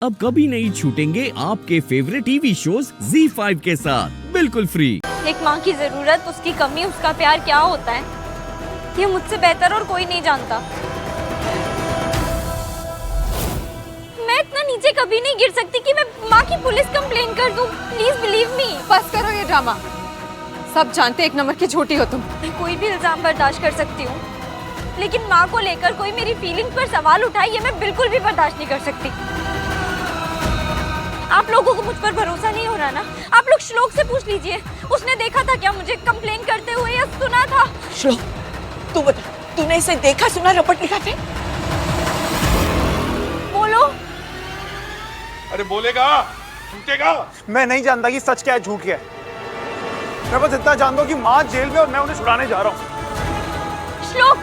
अब कभी नहीं छूटेंगे आपके फेवरेट टीवी शोज ZEE5 के साथ बिल्कुल फ्री। एक माँ की जरूरत, उसकी कमी, उसका प्यार क्या होता है, ये मुझसे बेहतर और कोई नहीं जानता। मैं इतना नीचे कभी नहीं गिर सकती कि मैं माँ की पुलिस कंप्लेन कर दूं। Please believe me. बस करो ये ड्रामा। सब जानते एक नंबर की झूठी हो तुम। मैं कोई भी इल्जाम बर्दाश्त कर सकती हूँ, लेकिन माँ को लेकर कोई मेरी फीलिंग्स पर सवाल उठाए ये मैं बिल्कुल भी बर्दाश्त नहीं कर सकती। आप लोगों को मुझ पर भरोसा नहीं हो रहा ना? आप लोग श्लोक से पूछ लीजिए, उसने देखा था क्या मुझे कंप्लेन करते हुए या सुना था? श्लोक, तू बता, तूने इसे देखा, सुना, रपट लिखाते? बोलो। अरे बोलेगा, झूठेगा। मैं नहीं जानता कि सच क्या है, झूठ क्या है। मैं बस इतना जानता हूँ कि माँ जेल में और मैं उन्हें छुड़ाने जा रहा हूँ। श्लोक,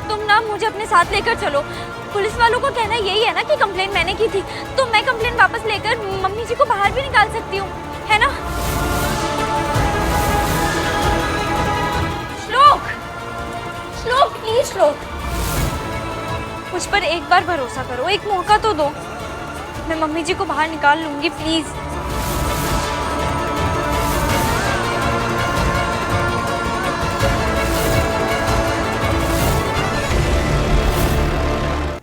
तुम ना मुझे अपने साथ लेकर चलो। पुलिस वालों को कहना यही है ना कि कंप्लेन मैंने की थी, तो मैं कंप्लेन वापस लेकर मम्मी जी को बाहर भी निकाल सकती हूँ, है ना? श्लोक, प्लीज श्लोक, मुझ पर एक बार भरोसा करो, एक मौका तो दो। मैं मम्मी जी को बाहर निकाल लूंगी, प्लीज।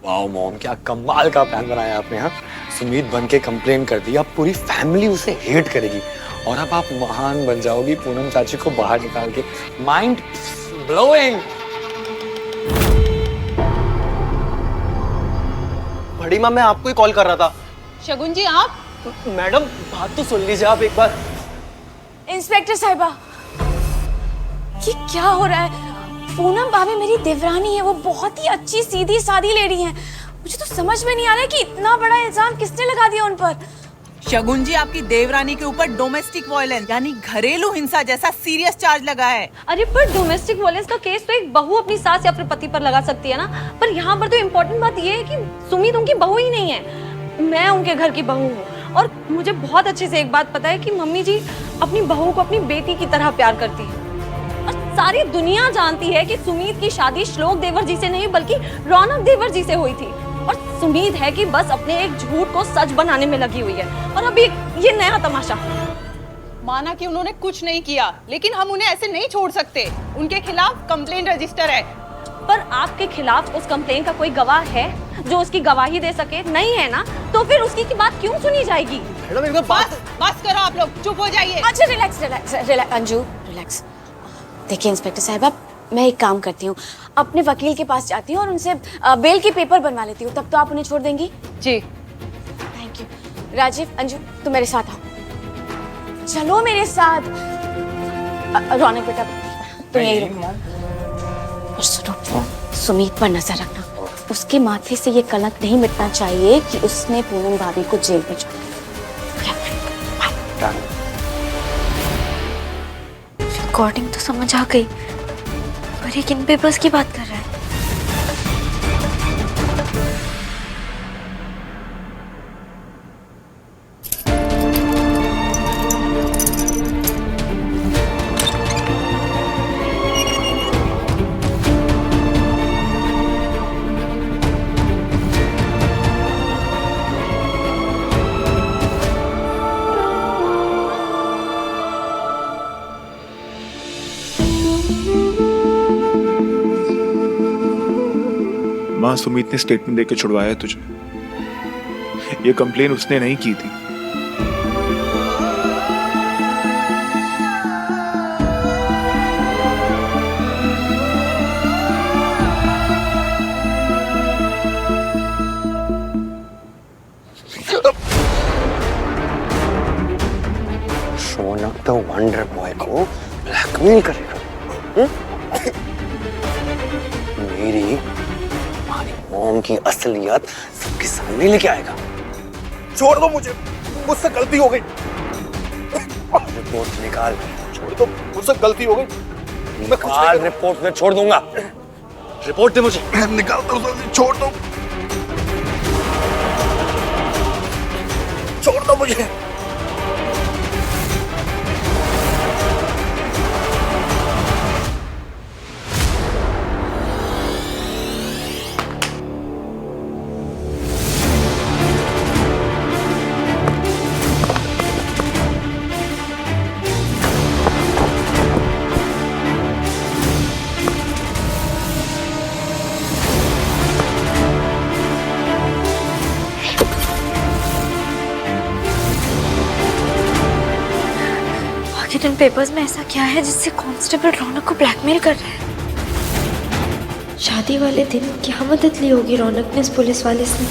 वाओ मॉम, क्या कमाल का प्लान बनाया आपने। हाँ, सुमीत बन के कंप्लेन कर दी, अब पूरी फैमिली उसे हेट करेगी और अब आप महान बन जाओगी पूनम चाची को बाहर निकाल के। Mind blowing. बड़ी माँ, मैं आपको ही कॉल कर रहा था। शगुन जी आप? मैडम बात तो सुन लीजिए आप एक बार। इंस्पेक्टर साहिबा, ये क्या हो रहा है? पूनम भाभी मेरी देवरानी है, वो बहुत ही अच्छी सीधी सादी लेडी है। मुझे तो समझ में नहीं आ रहा है कि इतना बड़ा इल्जाम किसने लगा दिया उन पर। शगुन जी, आपकी देवरानी के ऊपर डोमेस्टिक वायलेंस यानी घरेलू हिंसा जैसा सीरियस चार्ज लगा है। अरे पर डोमेस्टिक वायलेंस का केस तो एक बहू अपनी सास या फिर पति पर लगा सकती है ना, पर यहाँ पर तो इम्पोर्टेंट बात ये है कि सुमीत उनकी बहू ही नहीं है, मैं उनके घर की बहू हूँ। और मुझे बहुत अच्छे से एक बात पता है कि मम्मी जी अपनी बहू को अपनी बेटी की तरह प्यार करती है। और सारी दुनिया जानती है कि सुमीत की शादी श्लोक देवर जी से नहीं बल्कि रौनक देवर जी से हुई थी। और सुमीत है कि बस अपने एक झूठ को सच बनाने में लगी हुई है। और अभी ये नया तमाशा। माना कि उन्होंने कुछ नहीं किया, लेकिन हम उन्हें ऐसे नहीं छोड़ सकते। उनके खिलाफ कंप्लेंट रजिस्टर है। पर आपके खिलाफ उस कंप्लेन का कोई गवाह है जो उसकी गवाही दे सके? नहीं है ना, तो फिर उसकी की बात क्यों सुनी जाएगी? मैडम एकदम बस करो, आप लोग चुप हो जाइए। अच्छा रिलैक्स अंजू, रिलैक्स। देखिए इंस्पेक्टर साहब, मैं एक काम करती हूँ, अपने वकील के पास जाती हूँ और उनसे बेल की पेपर बनवा लेती हूँ। तब तो आप उन्हें छोड़ देंगी? जी। Thank you. राजीव, अंजू, तुम मेरे साथ आओ, चलो मेरे साथ। रौनक बेटा तुम यही रुको। और सुनो, सुमीत पर नजर रखना, उसके माथे से ये कलंक नहीं मिटना चाहिए कि उसने पूनम भाभी को जेल में छोड़ा। रिकॉर्डिंग तो समझ आ गई, पर ये किन पेपर्स की बात कर रहा है? माँ, सुमीत ने स्टेटमेंट देके छुड़वाया है तुझे। ये कंप्लेन उसने नहीं की थी। शौनक द वंडर बॉय को ब्लैकमेल करेगा। मेरी मॉम की असलियत सबके सामने लेके आएगा। छोड़ दो मुझे, मुझसे गलती हो गई। रिपोर्ट निकाल। छोड़ दो, मुझसे गलती हो गई। मैं कुछ नहीं करूंगा। रिपोर्ट में छोड़ दूंगा। रिपोर्ट दे मुझे। निकाल दो, छोड़ दो, छोड़ दो मुझे। हिडन पेपर्स में ऐसा क्या है जिससे कांस्टेबल रौनक को ब्लैकमेल कर रहा है? शादी वाले दिन क्या मदद ली होगी रौनक ने इस पुलिस वाले से?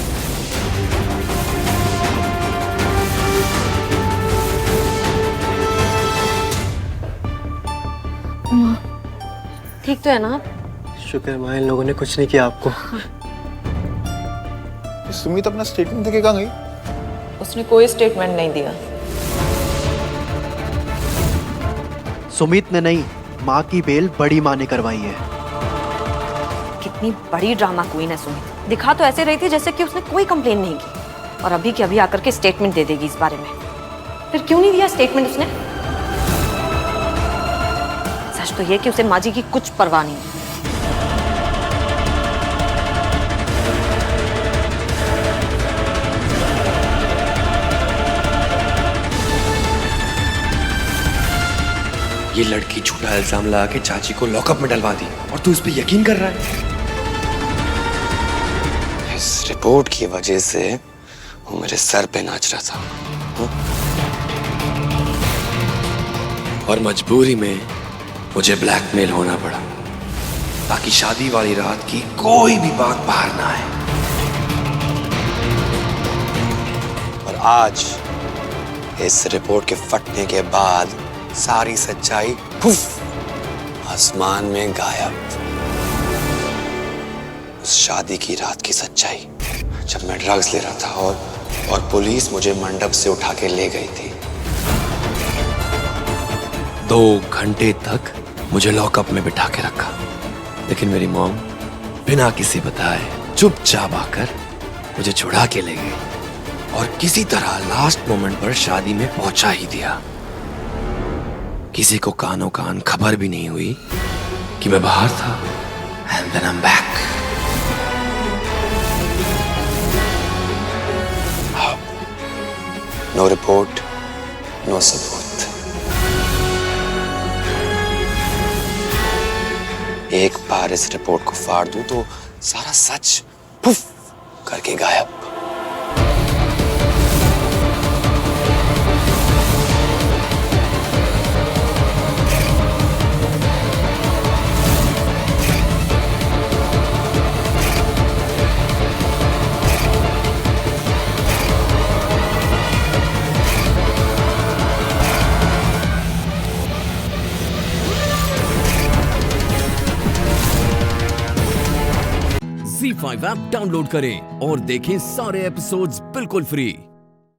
ठीक तो है ना आप? शुक्र है माँ, इन लोगों ने कुछ नहीं किया आपको। सुमित अपना स्टेटमेंट देके कहाँ गई? उसने कोई स्टेटमेंट नहीं दिया। सुमित ने नहीं, माँ की बेल बड़ी माँ ने करवाई है। कितनी बड़ी ड्रामा क्वीन है सुमित। दिखा तो ऐसे रही थी जैसे कि उसने कोई कंप्लेन नहीं की, और अभी की अभी आकर के स्टेटमेंट दे देगी इस बारे में। फिर क्यों नहीं दिया स्टेटमेंट उसने? सच तो ये कि उसे माजी की कुछ परवाह नहीं है। ये लड़की झूठा इल्जाम लगा के चाची को लॉकअप में डलवा दी और तू इस पे यकीन कर रहा है? इस रिपोर्ट की वजह से वो मेरे सर पे नाच रहा था। और मजबूरी में मुझे ब्लैकमेल होना पड़ा ताकि शादी वाली रात की कोई भी बात बाहर ना आए। और आज इस रिपोर्ट के फटने के बाद सारी सच्चाई पुफ आसमान में गायब। उस शादी की रात की सच्चाई, जब मैं ड्रग्स ले रहा था और पुलिस मुझे मंडप से उठा के ले गई थी। 2 घंटे तक मुझे लॉकअप में बिठा के रखा, लेकिन मेरी मॉम बिना किसी बताए चुपचाप आकर मुझे छुड़ा के ले गई और किसी तरह लास्ट मोमेंट पर शादी में पहुंचा ही दिया। किसी को कानों कान खबर भी नहीं हुई कि मैं बाहर था। And then I am back. No report, no सबूत। एक बार इस रिपोर्ट को फाड़ दूं तो सारा सच पुफ करके गायब। Z5 ऐप डाउनलोड करें और देखें सारे एपिसोड्स बिल्कुल फ्री।